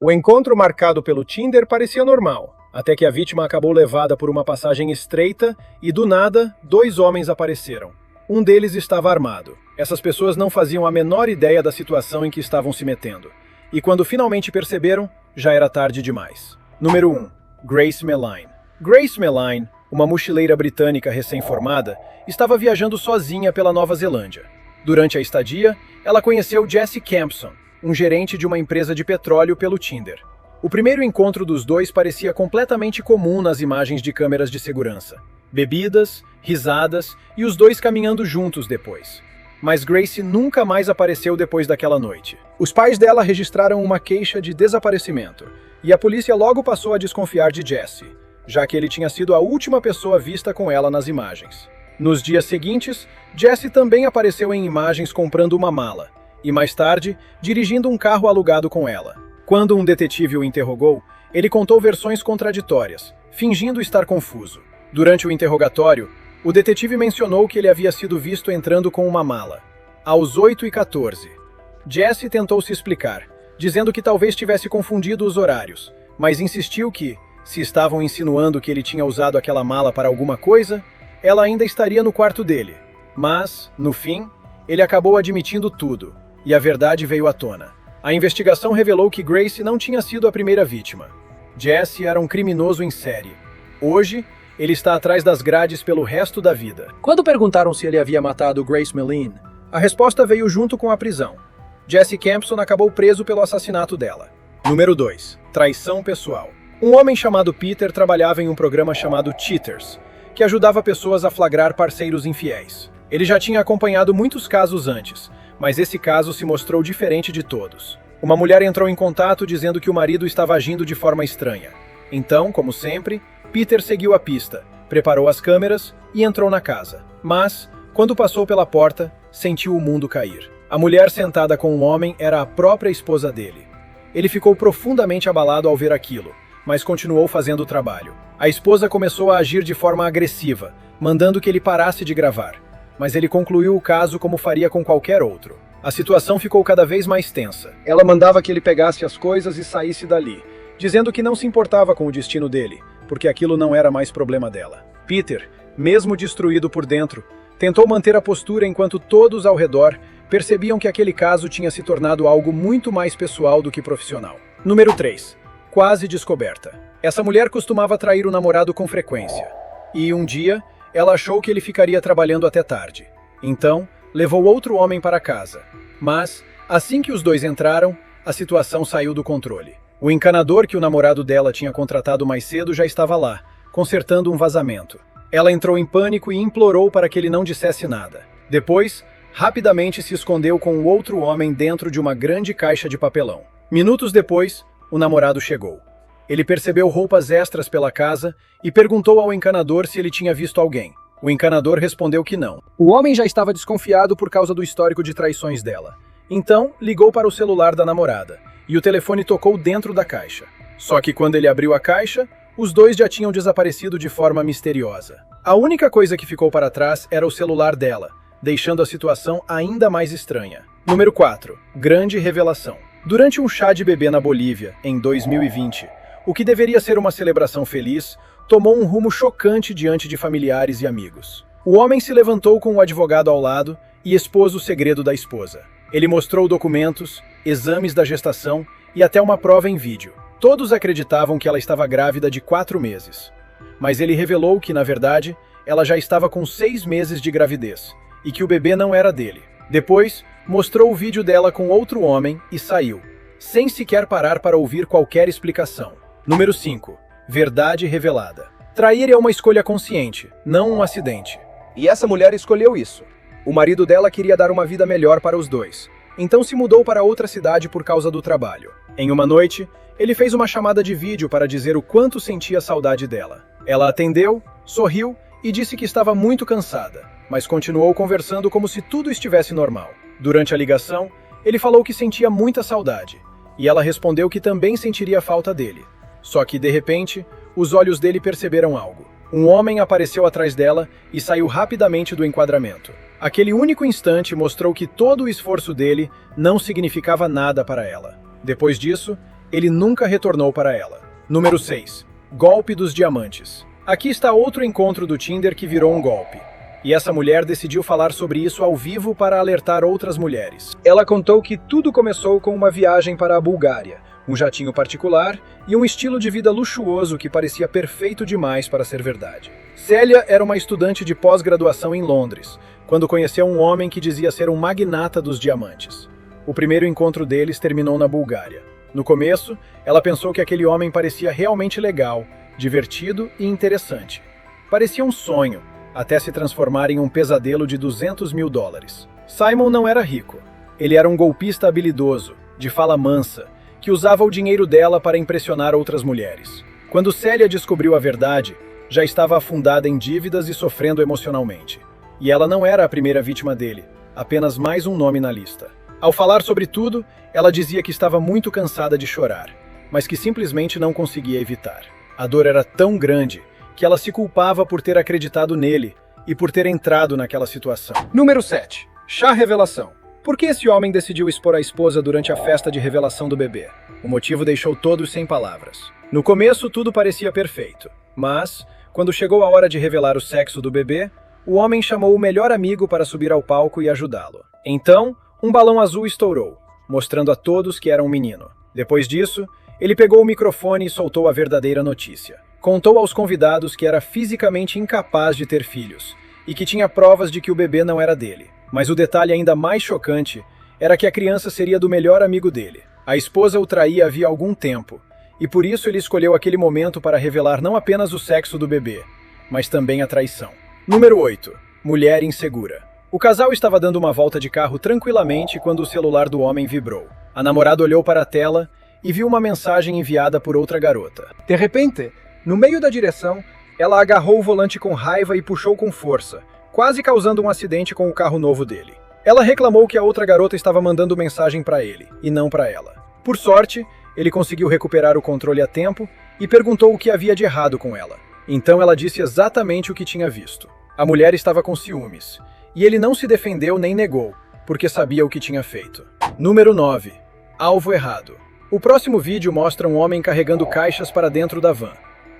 O encontro marcado pelo Tinder parecia normal, até que a vítima acabou levada por uma passagem estreita e, do nada, dois homens apareceram. Um deles estava armado. Essas pessoas não faziam a menor ideia da situação em que estavam se metendo. E quando finalmente perceberam, já era tarde demais. Número 1. Grace Meline. Grace Meline, uma mochileira britânica recém-formada, estava viajando sozinha pela Nova Zelândia. Durante a estadia, ela conheceu Jesse Campson, um gerente de uma empresa de petróleo, pelo Tinder. O primeiro encontro dos dois parecia completamente comum nas imagens de câmeras de segurança. Bebidas, risadas e os dois caminhando juntos depois. Mas Grace nunca mais apareceu depois daquela noite. Os pais dela registraram uma queixa de desaparecimento, e a polícia logo passou a desconfiar de Jesse, já que ele tinha sido a última pessoa vista com ela nas imagens. Nos dias seguintes, Jesse também apareceu em imagens comprando uma mala, e mais tarde, dirigindo um carro alugado com ela. Quando um detetive o interrogou, ele contou versões contraditórias, fingindo estar confuso. Durante o interrogatório, o detetive mencionou que ele havia sido visto entrando com uma mala, aos 8h14. Jesse tentou se explicar, dizendo que talvez tivesse confundido os horários, mas insistiu que, se estavam insinuando que ele tinha usado aquela mala para alguma coisa, ela ainda estaria no quarto dele. Mas, no fim, ele acabou admitindo tudo, e a verdade veio à tona. A investigação revelou que Grace não tinha sido a primeira vítima. Jesse era um criminoso em série. Hoje, ele está atrás das grades pelo resto da vida. Quando perguntaram se ele havia matado Grace Meline, a resposta veio junto com a prisão. Jesse Campson acabou preso pelo assassinato dela. Número 2. Traição pessoal. Um homem chamado Peter trabalhava em um programa chamado Cheaters, que ajudava pessoas a flagrar parceiros infiéis. Ele já tinha acompanhado muitos casos antes, mas esse caso se mostrou diferente de todos. Uma mulher entrou em contato dizendo que o marido estava agindo de forma estranha. Então, como sempre, Peter seguiu a pista, preparou as câmeras e entrou na casa. Mas, quando passou pela porta, sentiu o mundo cair. A mulher sentada com o homem era a própria esposa dele. Ele ficou profundamente abalado ao ver aquilo, mas continuou fazendo o trabalho. A esposa começou a agir de forma agressiva, mandando que ele parasse de gravar. Mas ele concluiu o caso como faria com qualquer outro. A situação ficou cada vez mais tensa. Ela mandava que ele pegasse as coisas e saísse dali, dizendo que não se importava com o destino dele, porque aquilo não era mais problema dela. Peter, mesmo destruído por dentro, tentou manter a postura enquanto todos ao redor percebiam que aquele caso tinha se tornado algo muito mais pessoal do que profissional. Número 3. Quase descoberta. Essa mulher costumava trair o namorado com frequência. E um dia, ela achou que ele ficaria trabalhando até tarde. Então, levou outro homem para casa. Mas, assim que os dois entraram, a situação saiu do controle. O encanador que o namorado dela tinha contratado mais cedo já estava lá, consertando um vazamento. Ela entrou em pânico e implorou para que ele não dissesse nada. Depois, rapidamente se escondeu com o outro homem dentro de uma grande caixa de papelão. Minutos depois, o namorado chegou. Ele percebeu roupas extras pela casa e perguntou ao encanador se ele tinha visto alguém. O encanador respondeu que não. O homem já estava desconfiado por causa do histórico de traições dela. Então, ligou para o celular da namorada, e o telefone tocou dentro da caixa. Só que quando ele abriu a caixa, os dois já tinham desaparecido de forma misteriosa. A única coisa que ficou para trás era o celular dela, deixando a situação ainda mais estranha. Número 4. Grande revelação. Durante um chá de bebê na Bolívia, em 2020, o que deveria ser uma celebração feliz, tomou um rumo chocante diante de familiares e amigos. O homem se levantou com o advogado ao lado e expôs o segredo da esposa. Ele mostrou documentos, exames da gestação e até uma prova em vídeo. Todos acreditavam que ela estava grávida de 4 meses. Mas ele revelou que, na verdade, ela já estava com 6 meses de gravidez e que o bebê não era dele. Depois, mostrou o vídeo dela com outro homem e saiu, sem sequer parar para ouvir qualquer explicação. Número 5. Verdade revelada. Trair é uma escolha consciente, não um acidente. E essa mulher escolheu isso. O marido dela queria dar uma vida melhor para os dois, então se mudou para outra cidade por causa do trabalho. Em uma noite, ele fez uma chamada de vídeo para dizer o quanto sentia saudade dela. Ela atendeu, sorriu e disse que estava muito cansada, mas continuou conversando como se tudo estivesse normal. Durante a ligação, ele falou que sentia muita saudade, e ela respondeu que também sentiria falta dele. Só que, de repente, os olhos dele perceberam algo. Um homem apareceu atrás dela e saiu rapidamente do enquadramento. Aquele único instante mostrou que todo o esforço dele não significava nada para ela. Depois disso, Ele nunca retornou para ela. Número 6. Golpe dos diamantes. Aqui está outro encontro do Tinder que virou um golpe. E essa mulher decidiu falar sobre isso ao vivo para alertar outras mulheres. Ela contou que tudo começou com uma viagem para a Bulgária, um jatinho particular e um estilo de vida luxuoso que parecia perfeito demais para ser verdade. Célia era uma estudante de pós-graduação em Londres, quando conheceu um homem que dizia ser um magnata dos diamantes. O primeiro encontro deles terminou na Bulgária. No começo, ela pensou que aquele homem parecia realmente legal, divertido e interessante. Parecia um sonho, até se transformar em um pesadelo de $200 mil. Simon não era rico. Ele era um golpista habilidoso, de fala mansa, que usava o dinheiro dela para impressionar outras mulheres. Quando Célia descobriu a verdade, já estava afundada em dívidas e sofrendo emocionalmente. E ela não era a primeira vítima dele, apenas mais um nome na lista. Ao falar sobre tudo, ela dizia que estava muito cansada de chorar, mas que simplesmente não conseguia evitar. A dor era tão grande que ela se culpava por ter acreditado nele e por ter entrado naquela situação. Número 7. Chá revelação. Por que esse homem decidiu expor a esposa durante a festa de revelação do bebê? O motivo deixou todos sem palavras. No começo, tudo parecia perfeito, mas, quando chegou a hora de revelar o sexo do bebê, o homem chamou o melhor amigo para subir ao palco e ajudá-lo. Então, um balão azul estourou, mostrando a todos que era um menino. Depois disso, ele pegou o microfone e soltou a verdadeira notícia. Contou aos convidados que era fisicamente incapaz de ter filhos e que tinha provas de que o bebê não era dele. Mas o detalhe ainda mais chocante era que a criança seria do melhor amigo dele. A esposa o traía havia algum tempo, e por isso ele escolheu aquele momento para revelar não apenas o sexo do bebê, mas também a traição. Número 8. Mulher insegura. O casal estava dando uma volta de carro tranquilamente quando o celular do homem vibrou. A namorada olhou para a tela e viu uma mensagem enviada por outra garota. De repente, no meio da direção, ela agarrou o volante com raiva e puxou com força, quase causando um acidente com o carro novo dele. Ela reclamou que a outra garota estava mandando mensagem para ele, e não para ela. Por sorte, ele conseguiu recuperar o controle a tempo e perguntou o que havia de errado com ela. Então ela disse exatamente o que tinha visto. A mulher estava com ciúmes, e ele não se defendeu nem negou, porque sabia o que tinha feito. Número 9. Alvo errado. O próximo vídeo mostra um homem carregando caixas para dentro da van.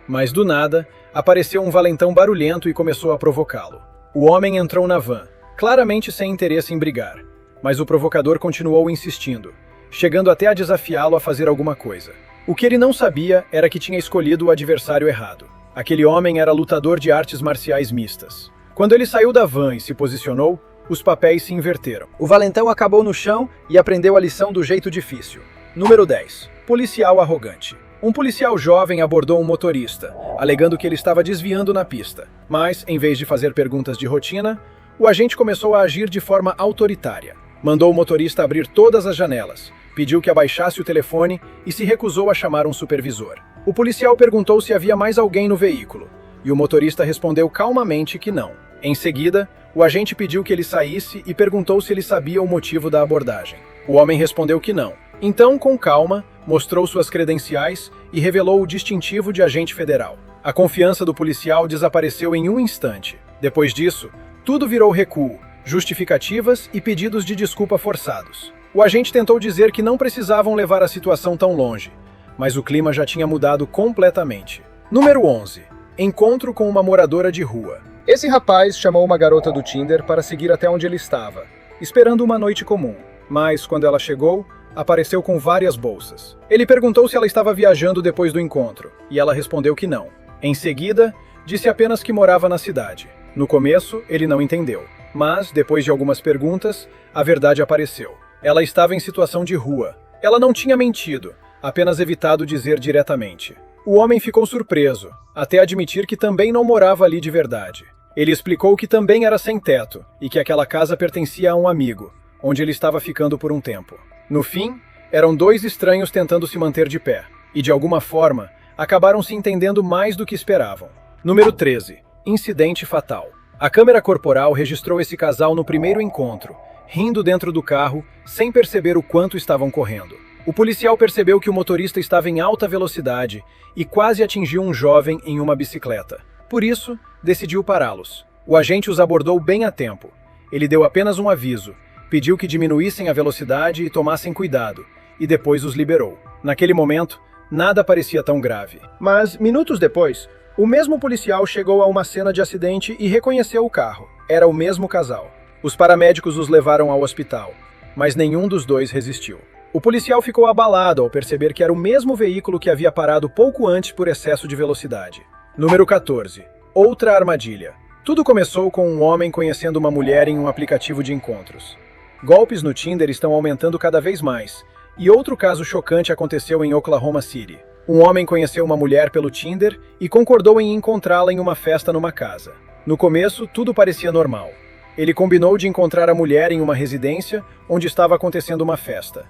Mas do nada, apareceu um valentão barulhento e começou a provocá-lo. O homem entrou na van, claramente sem interesse em brigar, mas o provocador continuou insistindo, chegando até a desafiá-lo a fazer alguma coisa. O que ele não sabia era que tinha escolhido o adversário errado. Aquele homem era lutador de artes marciais mistas. Quando ele saiu da van e se posicionou, os papéis se inverteram. O valentão acabou no chão e aprendeu a lição do jeito difícil. Número 10. Policial arrogante. Um policial jovem abordou um motorista, alegando que ele estava desviando na pista. Mas, em vez de fazer perguntas de rotina, o agente começou a agir de forma autoritária. Mandou o motorista abrir todas as janelas, pediu que abaixasse o telefone e se recusou a chamar um supervisor. O policial perguntou se havia mais alguém no veículo, e o motorista respondeu calmamente que não. Em seguida, o agente pediu que ele saísse e perguntou se ele sabia o motivo da abordagem. O homem respondeu que não. Então, com calma, mostrou suas credenciais e revelou o distintivo de agente federal. A confiança do policial desapareceu em um instante. Depois disso, tudo virou recuo, justificativas e pedidos de desculpa forçados. O agente tentou dizer que não precisavam levar a situação tão longe, mas o clima já tinha mudado completamente. Número 11. Encontro com uma moradora de rua. Esse rapaz chamou uma garota do Tinder para seguir até onde ele estava, esperando uma noite comum. Mas, quando ela chegou, apareceu com várias bolsas. Ele perguntou se ela estava viajando depois do encontro, e ela respondeu que não. Em seguida, disse apenas que morava na cidade. No começo, ele não entendeu. Mas, depois de algumas perguntas, a verdade apareceu. Ela estava em situação de rua. Ela não tinha mentido, apenas evitado dizer diretamente. O homem ficou surpreso, até admitir que também não morava ali de verdade. Ele explicou que também era sem teto, e que aquela casa pertencia a um amigo, onde ele estava ficando por um tempo. No fim, eram dois estranhos tentando se manter de pé, e de alguma forma, acabaram se entendendo mais do que esperavam. Número 13. Incidente fatal. A câmera corporal registrou esse casal no primeiro encontro, rindo dentro do carro, sem perceber o quanto estavam correndo. O policial percebeu que o motorista estava em alta velocidade e quase atingiu um jovem em uma bicicleta. Por isso, decidiu pará-los. O agente os abordou bem a tempo. Ele deu apenas um aviso, pediu que diminuíssem a velocidade e tomassem cuidado, e depois os liberou. Naquele momento, nada parecia tão grave. Mas, minutos depois, o mesmo policial chegou a uma cena de acidente e reconheceu o carro. Era o mesmo casal. Os paramédicos os levaram ao hospital, mas nenhum dos dois resistiu. O policial ficou abalado ao perceber que era o mesmo veículo que havia parado pouco antes por excesso de velocidade. Número 14. Outra armadilha. Tudo começou com um homem conhecendo uma mulher em um aplicativo de encontros. Golpes no Tinder estão aumentando cada vez mais, e outro caso chocante aconteceu em Oklahoma City. Um homem conheceu uma mulher pelo Tinder e concordou em encontrá-la em uma festa numa casa. No começo, tudo parecia normal. Ele combinou de encontrar a mulher em uma residência onde estava acontecendo uma festa.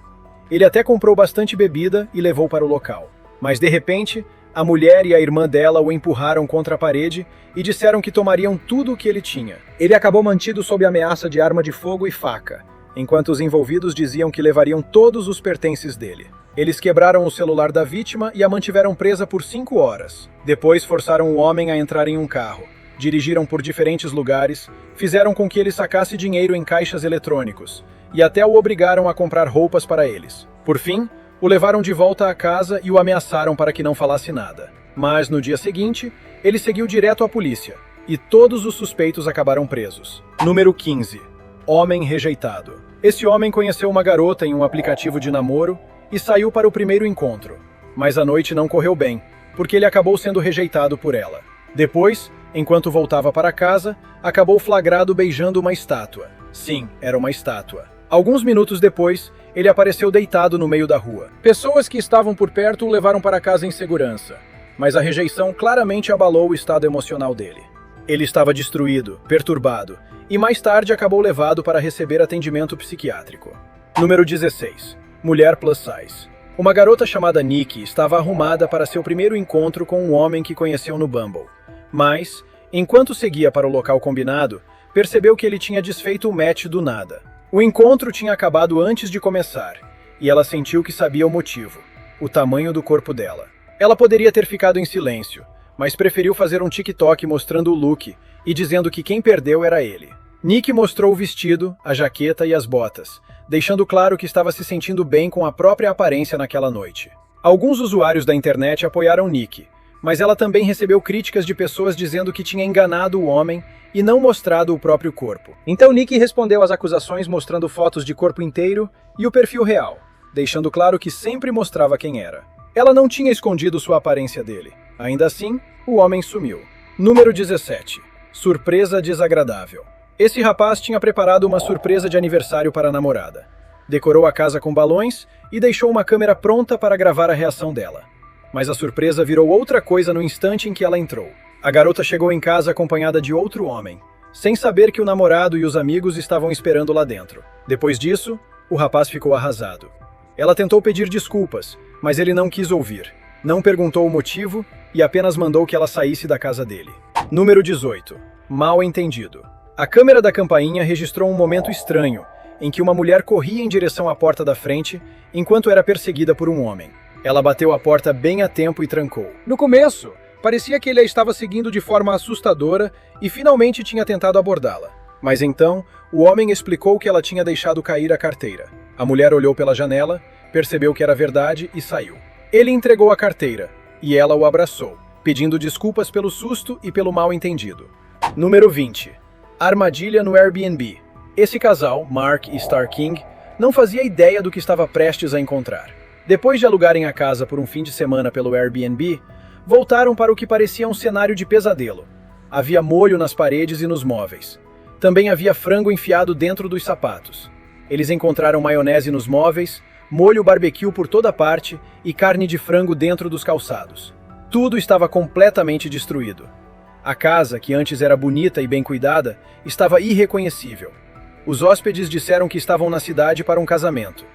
Ele até comprou bastante bebida e levou para o local. Mas, de repente, a mulher e a irmã dela o empurraram contra a parede e disseram que tomariam tudo o que ele tinha. Ele acabou mantido sob ameaça de arma de fogo e faca, enquanto os envolvidos diziam que levariam todos os pertences dele. Eles quebraram o celular da vítima e a mantiveram presa por 5 horas. Depois forçaram o homem a entrar em um carro. Dirigiram por diferentes lugares, fizeram com que ele sacasse dinheiro em caixas eletrônicos e até o obrigaram a comprar roupas para eles. Por fim, o levaram de volta à casa e o ameaçaram para que não falasse nada. Mas no dia seguinte, ele seguiu direto à polícia e todos os suspeitos acabaram presos. Número 15. Homem rejeitado. Esse homem conheceu uma garota em um aplicativo de namoro e saiu para o primeiro encontro. Mas a noite não correu bem, porque ele acabou sendo rejeitado por ela. Depois, enquanto voltava para casa, acabou flagrado beijando uma estátua. Sim, era uma estátua. Alguns minutos depois, ele apareceu deitado no meio da rua. Pessoas que estavam por perto o levaram para casa em segurança, mas a rejeição claramente abalou o estado emocional dele. Ele estava destruído, perturbado, e mais tarde acabou levado para receber atendimento psiquiátrico. Número 16. Mulher plus size. Uma garota chamada Nikki estava arrumada para seu primeiro encontro com um homem que conheceu no Bumble. Mas, enquanto seguia para o local combinado, percebeu que ele tinha desfeito o match do nada. O encontro tinha acabado antes de começar, e ela sentiu que sabia o motivo: o tamanho do corpo dela. Ela poderia ter ficado em silêncio, mas preferiu fazer um TikTok mostrando o look e dizendo que quem perdeu era ele. Nick mostrou o vestido, a jaqueta e as botas, deixando claro que estava se sentindo bem com a própria aparência naquela noite. Alguns usuários da internet apoiaram Nick, mas ela também recebeu críticas de pessoas dizendo que tinha enganado o homem e não mostrado o próprio corpo. Então Nick respondeu às acusações mostrando fotos de corpo inteiro e o perfil real, deixando claro que sempre mostrava quem era. Ela não tinha escondido sua aparência dele. Ainda assim, o homem sumiu. Número 17. Surpresa desagradável. Esse rapaz tinha preparado uma surpresa de aniversário para a namorada. Decorou a casa com balões e deixou uma câmera pronta para gravar a reação dela. Mas a surpresa virou outra coisa no instante em que ela entrou. A garota chegou em casa acompanhada de outro homem, sem saber que o namorado e os amigos estavam esperando lá dentro. Depois disso, o rapaz ficou arrasado. Ela tentou pedir desculpas, mas ele não quis ouvir. Não perguntou o motivo e apenas mandou que ela saísse da casa dele. Número 18. Mal entendido. A câmera da campainha registrou um momento estranho, em que uma mulher corria em direção à porta da frente, enquanto era perseguida por um homem. Ela bateu a porta bem a tempo e trancou. No começo, parecia que ele a estava seguindo de forma assustadora e finalmente tinha tentado abordá-la. Mas então, o homem explicou que ela tinha deixado cair a carteira. A mulher olhou pela janela, percebeu que era verdade e saiu. Ele entregou a carteira, e ela o abraçou, pedindo desculpas pelo susto e pelo mal-entendido. Número 20. Armadilha no Airbnb. Esse casal, Mark e Star King, não fazia ideia do que estava prestes a encontrar. Depois de alugarem a casa por um fim de semana pelo Airbnb, voltaram para o que parecia um cenário de pesadelo. Havia molho nas paredes e nos móveis. Também havia frango enfiado dentro dos sapatos. Eles encontraram maionese nos móveis, molho barbecue por toda parte e carne de frango dentro dos calçados. Tudo estava completamente destruído. A casa, que antes era bonita e bem cuidada, estava irreconhecível. Os hóspedes disseram que estavam na cidade para um casamento.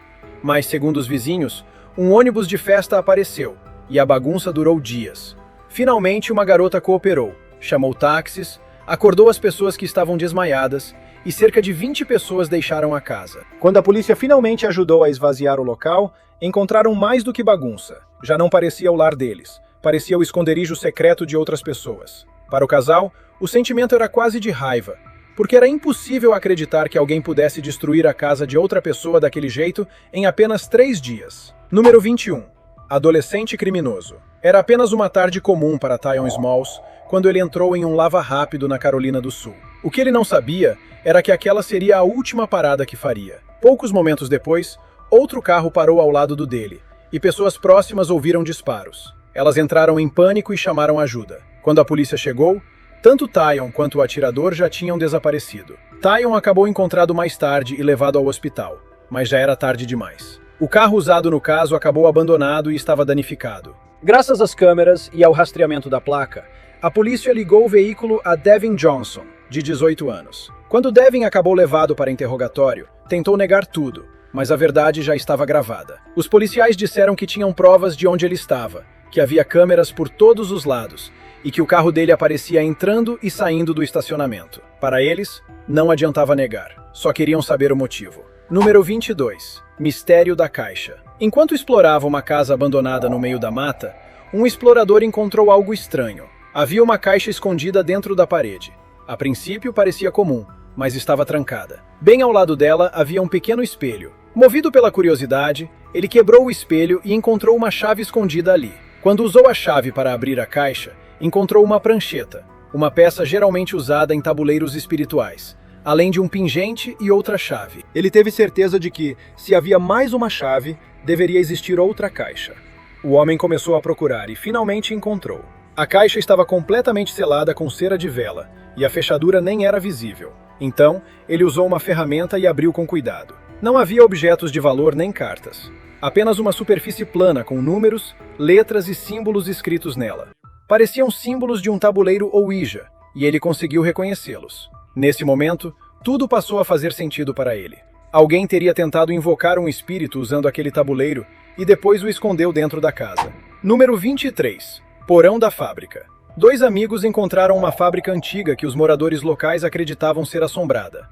Mas, segundo os vizinhos, um ônibus de festa apareceu, e a bagunça durou dias. Finalmente, uma garota cooperou, chamou táxis, acordou as pessoas que estavam desmaiadas, e cerca de 20 pessoas deixaram a casa. Quando a polícia finalmente ajudou a esvaziar o local, encontraram mais do que bagunça. Já não parecia o lar deles, parecia o esconderijo secreto de outras pessoas. Para o casal, o sentimento era quase de raiva, porque era impossível acreditar que alguém pudesse destruir a casa de outra pessoa daquele jeito em apenas 3 dias. Número 21. Adolescente criminoso. Era apenas uma tarde comum para Tyon Smalls quando ele entrou em um lava-rápido na Carolina do Sul. O que ele não sabia era que aquela seria a última parada que faria. Poucos momentos depois, outro carro parou ao lado do dele, e pessoas próximas ouviram disparos. Elas entraram em pânico e chamaram ajuda. Quando a polícia chegou, tanto Tyon quanto o atirador já tinham desaparecido. Tyon acabou encontrado mais tarde e levado ao hospital, mas já era tarde demais. O carro usado no caso acabou abandonado e estava danificado. Graças às câmeras e ao rastreamento da placa, a polícia ligou o veículo a Devin Johnson, de 18 anos. Quando Devin acabou levado para interrogatório, tentou negar tudo, mas a verdade já estava gravada. Os policiais disseram que tinham provas de onde ele estava, que havia câmeras por todos os lados e que o carro dele aparecia entrando e saindo do estacionamento. Para eles, não adiantava negar, só queriam saber o motivo. Número 22. Mistério da caixa. Enquanto explorava uma casa abandonada no meio da mata, um explorador encontrou algo estranho. Havia uma caixa escondida dentro da parede. A princípio parecia comum, mas estava trancada. Bem ao lado dela havia um pequeno espelho. Movido pela curiosidade, ele quebrou o espelho e encontrou uma chave escondida ali. Quando usou a chave para abrir a caixa, encontrou uma prancheta, uma peça geralmente usada em tabuleiros espirituais, além de um pingente e outra chave. Ele teve certeza de que, se havia mais uma chave, deveria existir outra caixa. O homem começou a procurar e finalmente encontrou. A caixa estava completamente selada com cera de vela, e a fechadura nem era visível. Então, ele usou uma ferramenta e abriu com cuidado. Não havia objetos de valor nem cartas. Apenas uma superfície plana com números, letras e símbolos escritos nela. Pareciam símbolos de um tabuleiro Ouija, e ele conseguiu reconhecê-los. Nesse momento, tudo passou a fazer sentido para ele. Alguém teria tentado invocar um espírito usando aquele tabuleiro e depois o escondeu dentro da casa. Número 23. Porão da fábrica. 2 amigos encontraram uma fábrica antiga que os moradores locais acreditavam ser assombrada.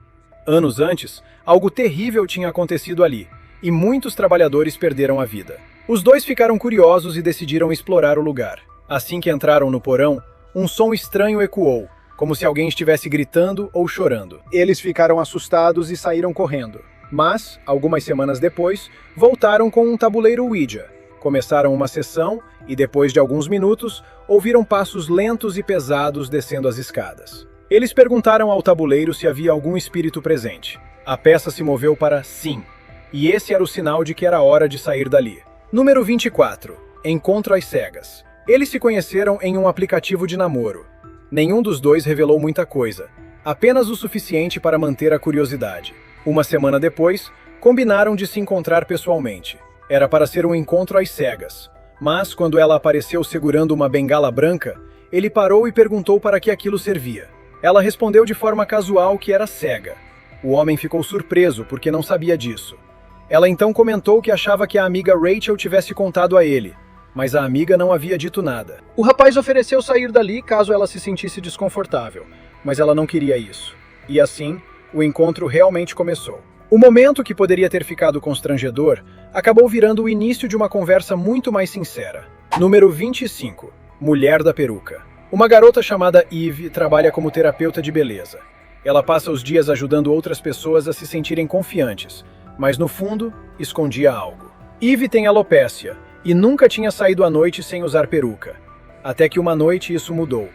Anos antes, algo terrível tinha acontecido ali, e muitos trabalhadores perderam a vida. Os 2 ficaram curiosos e decidiram explorar o lugar. Assim que entraram no porão, um som estranho ecoou, como se alguém estivesse gritando ou chorando. Eles ficaram assustados e saíram correndo. Mas, algumas semanas depois, voltaram com um tabuleiro Ouija. Começaram uma sessão e, depois de alguns minutos, ouviram passos lentos e pesados descendo as escadas. Eles perguntaram ao tabuleiro se havia algum espírito presente. A peça se moveu para sim, e esse era o sinal de que era hora de sair dali. Número 24. Encontro às cegas. Eles se conheceram em um aplicativo de namoro. Nenhum dos 2 revelou muita coisa, apenas o suficiente para manter a curiosidade. Uma semana depois, combinaram de se encontrar pessoalmente. Era para ser um encontro às cegas, mas quando ela apareceu segurando uma bengala branca, ele parou e perguntou para que aquilo servia. Ela respondeu de forma casual que era cega. O homem ficou surpreso porque não sabia disso. Ela então comentou que achava que a amiga Rachel tivesse contado a ele, mas a amiga não havia dito nada. O rapaz ofereceu sair dali caso ela se sentisse desconfortável, mas ela não queria isso. E assim, o encontro realmente começou. O momento que poderia ter ficado constrangedor acabou virando o início de uma conversa muito mais sincera. Número 25. Mulher da peruca. Uma garota chamada Eve trabalha como terapeuta de beleza. Ela passa os dias ajudando outras pessoas a se sentirem confiantes, mas no fundo, escondia algo. Eve tem alopécia e nunca tinha saído à noite sem usar peruca. Até que uma noite isso mudou.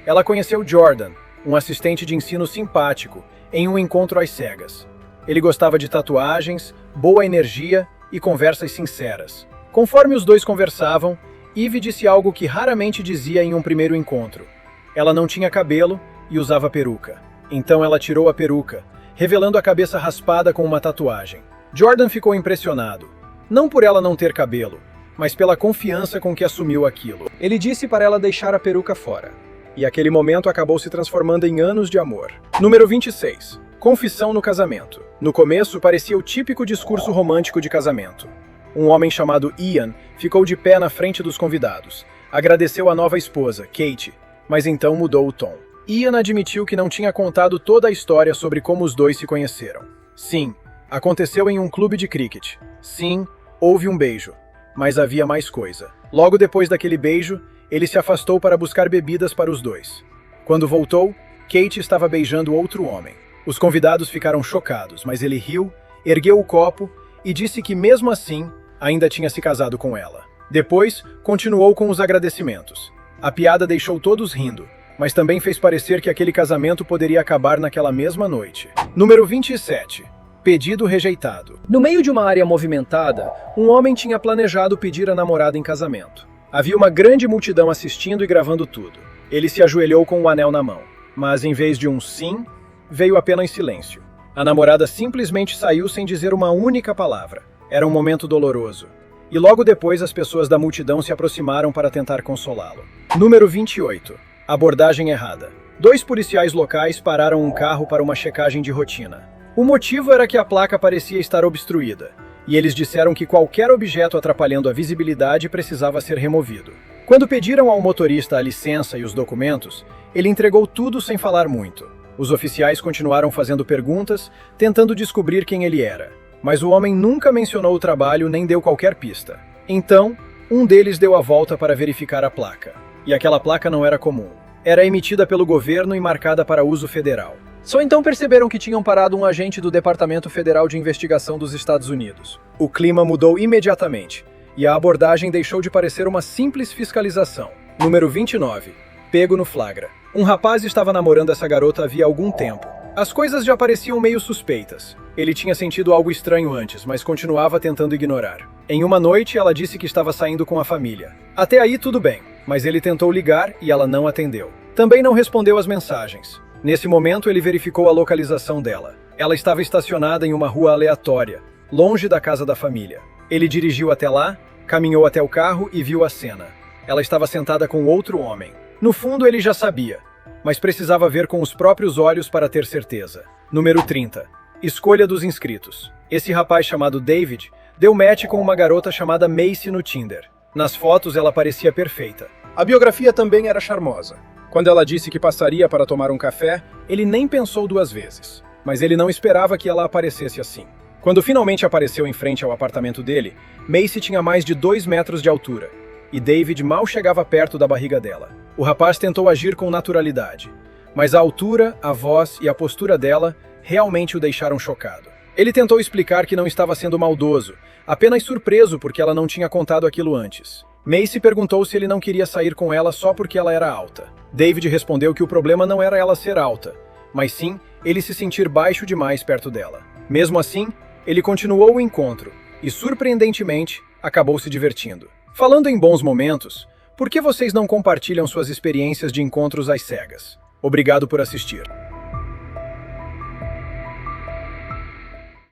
Ela conheceu Jordan, um assistente de ensino simpático, em um encontro às cegas. Ele gostava de tatuagens, boa energia e conversas sinceras. Conforme os 2 conversavam, Eve disse algo que raramente dizia em um primeiro encontro. Ela não tinha cabelo e usava peruca. Então ela tirou a peruca, revelando a cabeça raspada com uma tatuagem. Jordan ficou impressionado, não por ela não ter cabelo, mas pela confiança com que assumiu aquilo. Ele disse para ela deixar a peruca fora. E aquele momento acabou se transformando em anos de amor. Número 26. Confissão no casamento. No começo, parecia o típico discurso romântico de casamento. Um homem chamado Ian ficou de pé na frente dos convidados. Agradeceu a nova esposa, Kate, mas então mudou o tom. Ian admitiu que não tinha contado toda a história sobre como os 2 se conheceram. Sim, aconteceu em um clube de cricket. Sim, houve um beijo. Mas havia mais coisa. Logo depois daquele beijo, ele se afastou para buscar bebidas para os 2. Quando voltou, Kate estava beijando outro homem. Os convidados ficaram chocados, mas ele riu, ergueu o copo e disse que, mesmo assim, ainda tinha se casado com ela. Depois, continuou com os agradecimentos. A piada deixou todos rindo, mas também fez parecer que aquele casamento poderia acabar naquela mesma noite. Número 27. Pedido rejeitado. No meio de uma área movimentada, um homem tinha planejado pedir a namorada em casamento. Havia uma grande multidão assistindo e gravando tudo. Ele se ajoelhou com o anel na mão, mas em vez de um sim, veio apenas silêncio. A namorada simplesmente saiu sem dizer uma única palavra. Era um momento doloroso. E logo depois as pessoas da multidão se aproximaram para tentar consolá-lo. Número 28. Abordagem errada. 2 policiais locais pararam um carro para uma checagem de rotina. O motivo era que a placa parecia estar obstruída, e eles disseram que qualquer objeto atrapalhando a visibilidade precisava ser removido. Quando pediram ao motorista a licença e os documentos, ele entregou tudo sem falar muito. Os oficiais continuaram fazendo perguntas, tentando descobrir quem ele era, mas o homem nunca mencionou o trabalho nem deu qualquer pista. Então, um deles deu a volta para verificar a placa. E aquela placa não era comum. Era emitida pelo governo e marcada para uso federal. Só então perceberam que tinham parado um agente do Departamento Federal de Investigação dos Estados Unidos. O clima mudou imediatamente, e a abordagem deixou de parecer uma simples fiscalização. Número 29. Pego no flagra. Um rapaz estava namorando essa garota havia algum tempo. As coisas já pareciam meio suspeitas. Ele tinha sentido algo estranho antes, mas continuava tentando ignorar. Em uma noite, ela disse que estava saindo com a família. Até aí tudo bem, mas ele tentou ligar e ela não atendeu. Também não respondeu às mensagens. Nesse momento, ele verificou a localização dela. Ela estava estacionada em uma rua aleatória, longe da casa da família. Ele dirigiu até lá, caminhou até o carro e viu a cena. Ela estava sentada com outro homem. No fundo, ele já sabia, mas precisava ver com os próprios olhos para ter certeza. Número 30. Escolha dos inscritos. Esse rapaz chamado David deu match com uma garota chamada Macy no Tinder. Nas fotos, ela parecia perfeita. A biografia também era charmosa. Quando ela disse que passaria para tomar um café, ele nem pensou 2 vezes. Mas ele não esperava que ela aparecesse assim. Quando finalmente apareceu em frente ao apartamento dele, Macy tinha mais de 2 metros de altura, e David mal chegava perto da barriga dela. O rapaz tentou agir com naturalidade, mas a altura, a voz e a postura dela realmente o deixaram chocado. Ele tentou explicar que não estava sendo maldoso, apenas surpreso porque ela não tinha contado aquilo antes. Macy perguntou se ele não queria sair com ela só porque ela era alta. David respondeu que o problema não era ela ser alta, mas sim ele se sentir baixo demais perto dela. Mesmo assim, ele continuou o encontro e, surpreendentemente, acabou se divertindo. Falando em bons momentos, por que vocês não compartilham suas experiências de encontros às cegas? Obrigado por assistir.